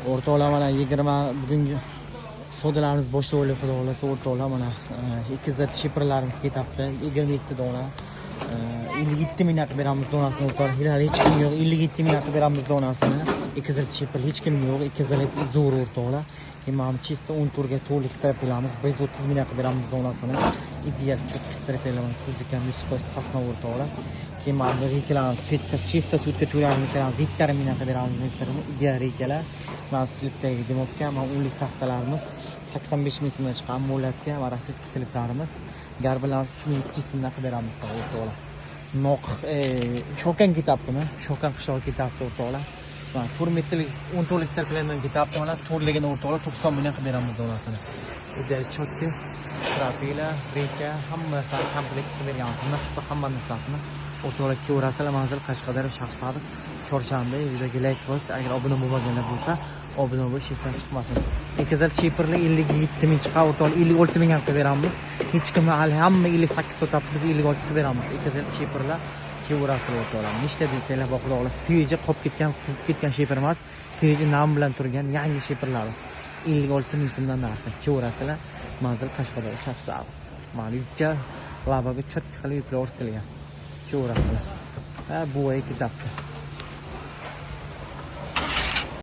O'rtoqlar mana 20 bugungi savdolarimiz boshida o'ylab xudo xolasa o'rtoqlar mana ikizlar shipirlarimiz ketyapti. 27 dona. 57 ming naqd beramiz donasini o'rtoqlar. Hech kim yo'q. 57 ming naqd beramiz donasini. Ikizlar shipir hech kim yo'q. Ikizlar zo'r o'rtoqlar. Imam chista 10 turga to'liq istirib beramiz. 130 ming naqd beramiz donasini. Ideal çok istirib beramiz. Kuzikam 100% safna o'rtoqlar. Keyin reyklarimiz chista tutga to'laymiz beramiz. 7,5 ming naqd beramiz. Ideal reyklar. Mana slipdagi demovka, mana o'lik taxtalarimiz 85 ming so'mdan chiqqan mo'latga va rossiyskiy sliplarimiz. Garbalarimiz 3200 so'mdan qilib beramiz o'rtoqlar. Noq Shokan ketyaptimi? Shokan qishlog'i ketyapti o'rtoqlar. Mana 4 metrlik 10 to'rtlik sirklardan ketyapti. Mana to'rtligini o'rtoqlar 90 mingdan qilib beramiz donasini. Ideal chotki, strapila, reyka, hamma narsani komplekt qilib beramiz. Hamma narsasini o'rtoqlar ko'rasizlar, manzil Qashqadaryo shaxslarimiz chorshanba videoga like bos, agar obuna bo'lmaganlar bo'lsa obuna bo'lish hechdan chiqmasin. Ikizlar chipirli 57 ming chiqar o'rtoqlar, 56 ming ham qilib beramiz. Hech kimni hali hamma 58 so'tab biz 56 qilib beramiz. Ikizlar chipirlar ko'rasizlar o'rtoqlar. Nechta detaylar bor xudolar. Fiji qolib ketgan chipir emas, Fiji nom bilan turgan yangi chipirlar. 56 ming so'mdan narxi. Ko'rasizlar, manzil Qashqadaryo shaxslarimiz. Mana yukka labaga chotki qilib yuklar ortilgan. Ko'rasizlar. Ha, bu ketyapti.